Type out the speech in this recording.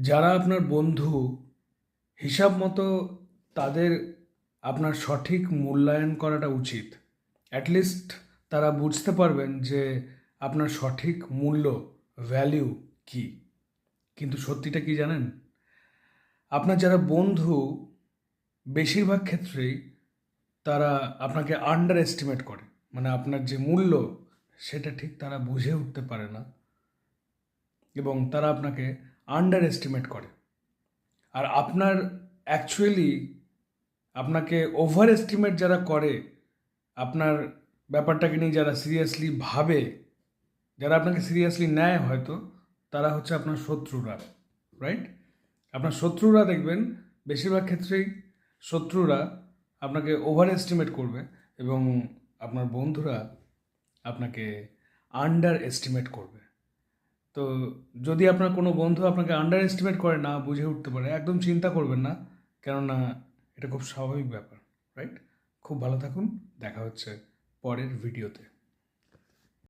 যারা আপনার বন্ধু হিসাব মতো তাদের আপনার সঠিক মূল্যায়ন করাটা উচিত। অ্যাটলিস্ট তারা বুঝতে পারবেন যে আপনার সঠিক মূল্য, ভ্যালিউ কী। কিন্তু সত্যিটা কি জানেন? আপনার যারা বন্ধু বেশিরভাগ ক্ষেত্রেই তারা আপনাকে আন্ডার এস্টিমেট করে। মানে আপনার যে মূল্য সেটা ঠিক তারা বুঝে উঠতে পারে না এবং তারা আপনাকে আন্ডার এস্টিমেট করে। আর আপনার অ্যাকচুয়ালি আপনাকে ওভার এস্টিমেট যারা করে, আপনার ব্যাপারটাকে নিয়ে যারা সিরিয়াসলি ভাবে, যারা আপনাকে সিরিয়াসলি নেয় হয়তো, তারা হচ্ছে আপনার শত্রুরা, রাইট? আপনার শত্রুরা দেখবেন বেশিরভাগ ক্ষেত্রেই শত্রুরা আপনাকে ওভার এস্টিমেট করবে এবং আপনার বন্ধুরা আপনাকে আন্ডার এস্টিমেট করবে। তো যদি আপনার কোনো বন্ধু আপনাকে আন্ডার এস্টিমেট করে, না বুঝে উঠতে পারে, একদম চিন্তা করবেন না, কেননা এটা খুব স্বাভাবিক ব্যাপার, রাইট? খুব ভালো থাকুন, দেখা হচ্ছে পরের ভিডিওতে।